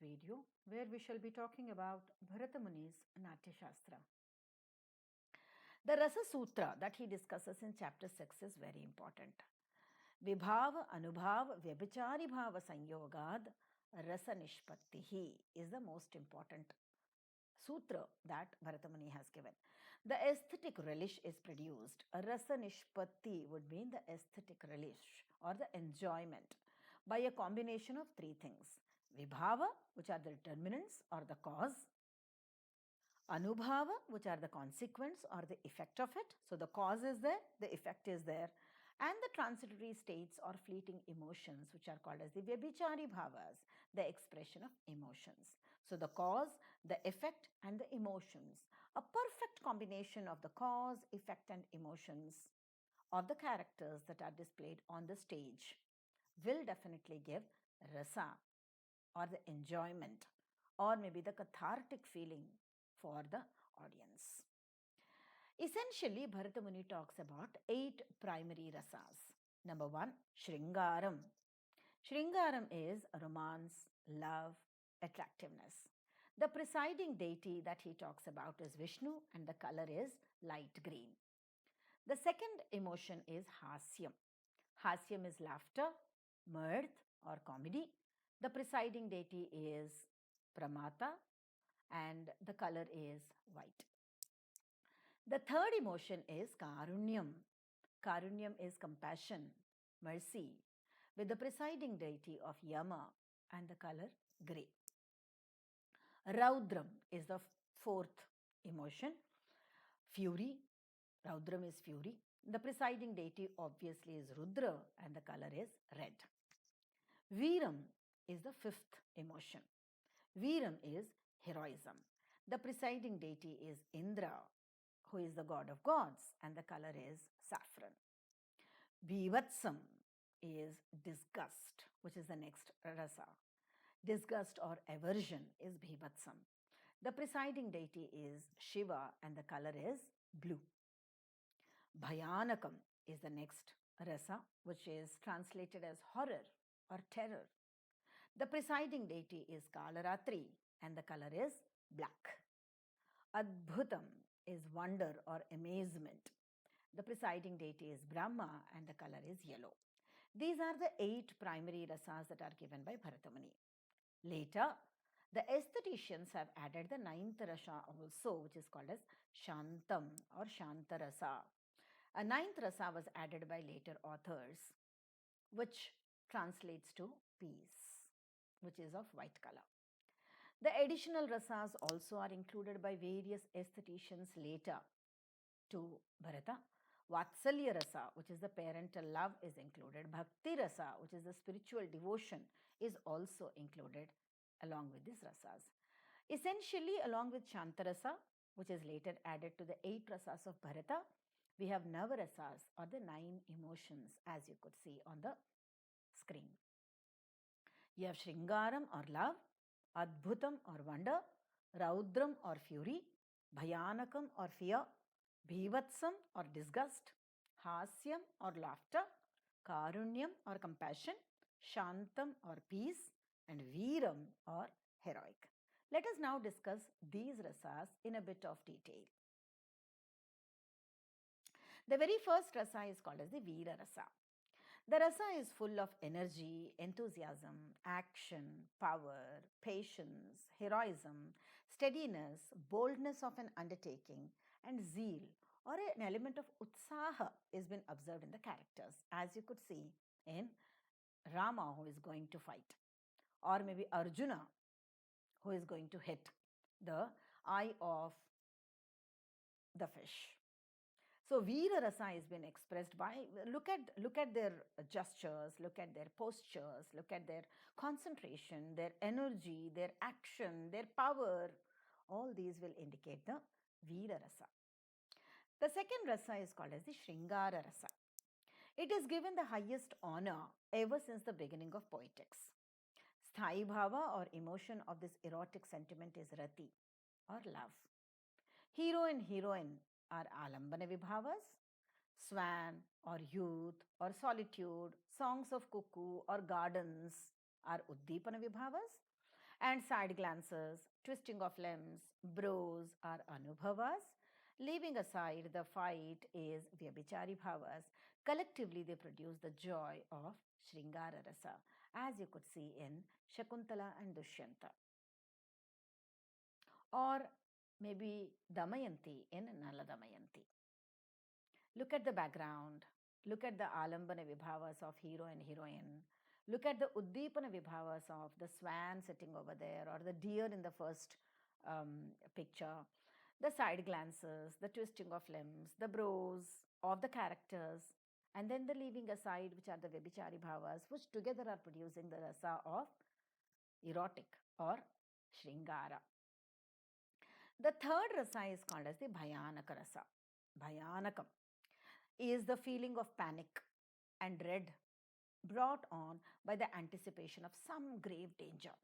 video where we shall be talking about Bharata Muni's Natya Shastra. The Rasa Sutra that he discusses in chapter 6 is very important. Vibhava Anubhav Vyabhichari Bhava Sanyogad Rasa Nishpattihi is the most important sutra that Bharatamuni has given. The aesthetic relish is produced. A rasa nishpatti would mean the aesthetic relish or the enjoyment by a combination of three things. Vibhava, which are the determinants or the cause. Anubhava, which are the consequence or the effect of it. So the cause is there, the effect is there. And the transitory states or fleeting emotions, which are called as the Vyabhichari bhavas, the expression of emotions. So the cause, the effect, and the emotions. A perfect combination of the cause, effect, and emotions of the characters that are displayed on the stage will definitely give rasa or the enjoyment or maybe the cathartic feeling for the audience. Essentially, Bharata Muni talks about 8 primary rasas. Number 1, Shringaram. Shringaram is romance, love, attractiveness. The presiding deity that he talks about is Vishnu and the color is light green. The second emotion is Hasyam. Hasyam is laughter, mirth or comedy. The presiding deity is Pramata and the color is white. The third emotion is Karunyam. Karunyam is compassion, mercy, with the presiding deity of Yama and the color grey. Raudram is the fourth emotion, fury. Raudram is fury. The presiding deity obviously is Rudra and the color is red. Veeram is the fifth emotion. Veeram is heroism. The presiding deity is Indra, who is the god of gods, and the color is saffron. Bhivatsam is disgust, which is the next rasa. Disgust or aversion is Bhivatsam. The presiding deity is Shiva, and the color is blue. Bhayanakam is the next rasa, which is translated as horror or terror. The presiding deity is Kalaratri, and the color is black. Adbhutam is wonder or amazement. The presiding deity is Brahma and the color is yellow. These are the 8 primary rasas that are given by Bharatamuni. Later, the aestheticians have added the 9th rasa also, which is called as Shantam or Shantarasa. A 9th rasa was added by later authors, which translates to peace, which is of white color. The additional rasas also are included by various aestheticians later to Bharata. Vatsalya rasa, which is the parental love, is included. Bhakti rasa, which is the spiritual devotion, is also included along with these rasas. Essentially, along with Shantarasa, which is later added to the 8 rasas of Bharata, we have Navarasas or the 9 emotions, as you could see on the screen. You have Shringaram or love, Adbhutam or wonder, Raudram or fury, Bhayanakam or fear, Bhivatsam or disgust, Hasyam or laughter, Karunyam or compassion, Shantam or peace, and Veeram or heroic. Let us now discuss these rasas in a bit of detail. The very first rasa is called as the Veera rasa. The rasa is full of energy, enthusiasm, action, power, patience, heroism, steadiness, boldness of an undertaking, and zeal or an element of utsaha is been observed in the characters, as you could see in Rama, who is going to fight, or maybe Arjuna, who is going to hit the eye of the fish. So Veera Rasa has been expressed by look at their gestures, look at their postures, look at their concentration, their energy, their action, their power. All these will indicate the Veera Rasa. The second rasa is called as the Shringara Rasa. It is given the highest honor ever since the beginning of poetics. Sthai bhava or emotion of this erotic sentiment is rati or love. Hero and heroine are alambana vibhavas, swan or youth or solitude, songs of cuckoo or gardens are uddipana vibhavas, And side glances, twisting of limbs, brows are anubhavas. Leaving aside the fight is vyabhichari bhavas. Collectively, they produce the joy of Shringara Rasa, as you could see in Shakuntala and Dushyanta. Or maybe Damayanti in Nala Damayanti. Look at the background. Look at the Alambana Vibhavas of hero and heroine. Look at the Uddipana Vibhavas of the swan sitting over there or the deer in the first picture. The side glances, the twisting of limbs, the brows of the characters, and then the leaving aside, which are the Vibhichari Bhavas, which together are producing the rasa of erotic or Shringara. The third rasa is called as the Bhayanaka rasa. Bhayanakam is the feeling of panic and dread brought on by the anticipation of some grave danger.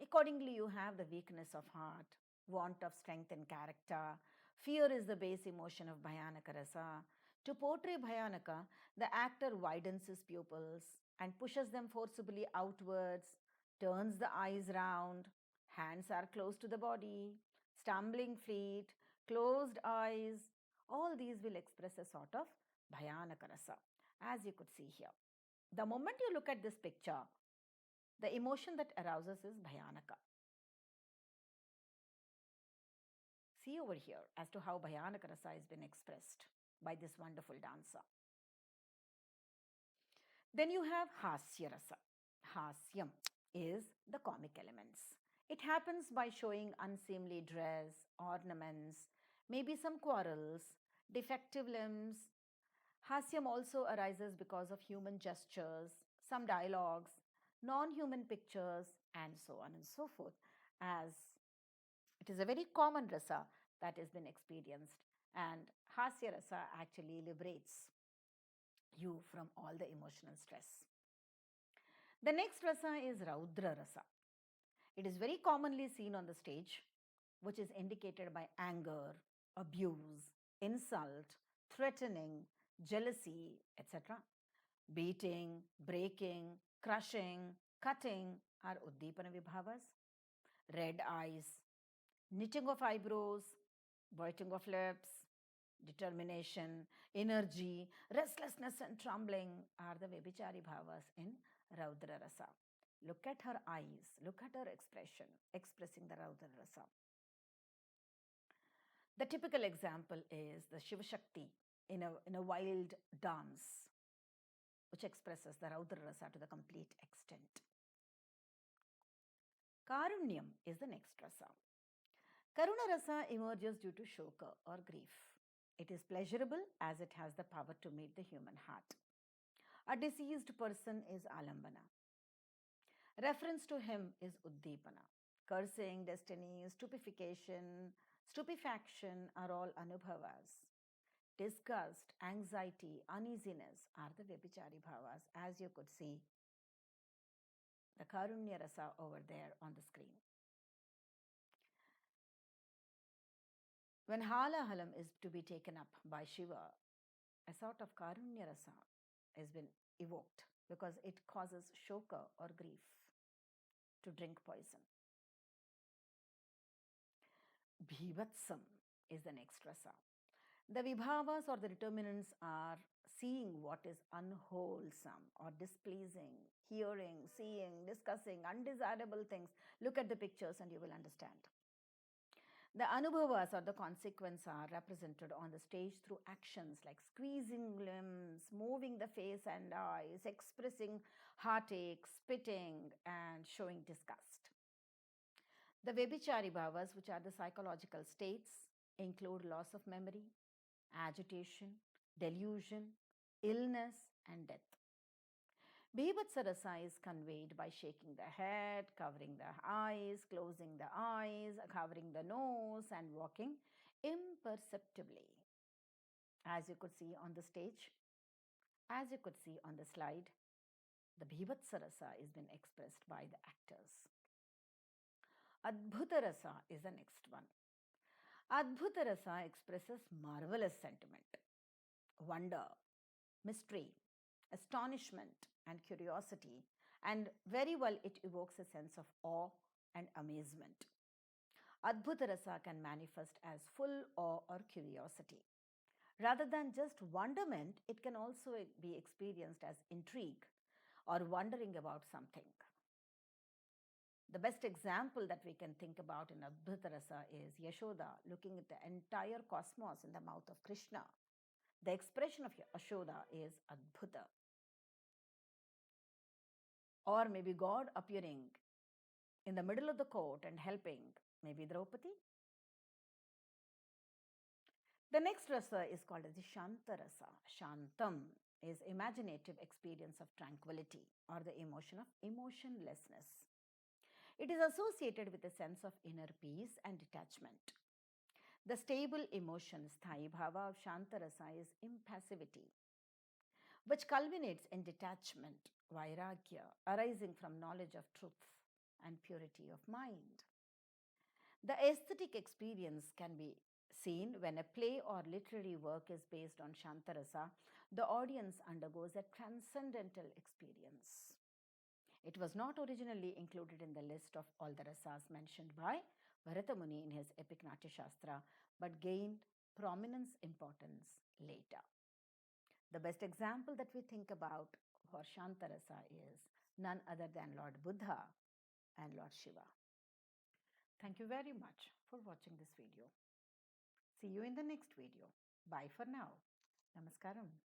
Accordingly, you have the weakness of heart, want of strength and character. Fear is the base emotion of Bhayanaka rasa. To portray Bhayanaka, the actor widens his pupils and pushes them forcibly outwards, turns the eyes round, hands are close to the body, stumbling feet, closed eyes. All these will express a sort of Bhayanaka rasa, as you could see here. The moment you look at this picture, the emotion that arouses is Bhayanaka. See over here as to how Bhayanaka rasa has been expressed by this wonderful dancer. Then you have Hasya rasa. Hasyam is the comic elements. It happens by showing unseemly dress, ornaments, maybe some quarrels, defective limbs. Hasyam also arises because of human gestures, some dialogues, non human pictures, and so on and so forth, as it is a very common rasa that has been experienced, and Hasya rasa actually liberates you from all the emotional stress. The next rasa is Raudra rasa. It is very commonly seen on the stage, which is indicated by anger, abuse, insult, threatening, jealousy, etc. Beating, breaking, crushing, cutting are Uddipana Vibhavas. Red eyes, knitting of eyebrows, biting of lips, determination, energy, restlessness, and trembling are the Vibhichari Bhavas in Raudra Rasa. Look at her eyes, look at her expression, expressing the Raudra Rasa. The typical example is the Shiva Shakti in a wild dance, which expresses the Raudra Rasa to the complete extent. Karunyam is the next rasa. Karuna rasa emerges due to shoka or grief. It is pleasurable as it has the power to meet the human heart. A deceased person is alambana. Reference to him is uddipana. Cursing, destiny, stupefaction are all anubhavas. Disgust, anxiety, uneasiness are the Vibhichari bhavas, as you could see the Karunya rasa over there on the screen. When Halahalam is to be taken up by Shiva, a sort of Karunya rasa has been evoked because it causes shoka or grief to drink poison. Bhivatsam is the next rasa. The vibhavas or the determinants are seeing what is unwholesome or displeasing, hearing, seeing, discussing undesirable things. Look at the pictures and you will understand. The anubhavas or the consequence are represented on the stage through actions like squeezing limbs, moving the face and eyes, expressing heartache, spitting, and showing disgust. The Vebhichari bhavas, which are the psychological states, include loss of memory, agitation, delusion, illness, and death. Bhivatsarasa is conveyed by shaking the head, covering the eyes, closing the eyes, covering the nose, and walking imperceptibly. As you could see on the stage, as you could see on the slide, the Bhivatsarasa is being expressed by the actors. Adbhutarasa is the next one. Adbhutarasa expresses marvelous sentiment, wonder, mystery, astonishment, and curiosity, and very well it evokes a sense of awe, and amazement. Adbhuta rasa can manifest as full awe or curiosity. Rather than just wonderment, it can also be experienced as intrigue or wondering about something. The best example that we can think about in Adbhuta Rasa is Yashoda looking at the entire cosmos in the mouth of Krishna. The expression of Yashoda is Adbhuta. Or maybe God appearing in the middle of the court and helping maybe Draupadi. The next rasa is called as the Shanta rasa. Shantam is imaginative experience of tranquility or the emotion of emotionlessness. It is associated with a sense of inner peace and detachment. The stable emotion, sthai bhava of Shanta rasa is impassivity, which culminates in detachment, vairagya, arising from knowledge of truth and purity of mind. The aesthetic experience can be seen when a play or literary work is based on Shantarasa, the audience undergoes a transcendental experience. It was not originally included in the list of all the rasas mentioned by Bharata Muni in his epic Natya Shastra, but gained prominence importance later. The best example that we think about for Shantarasa is none other than Lord Buddha and Lord Shiva. Thank you very much for watching this video. See you in the next video. Bye for now. Namaskaram.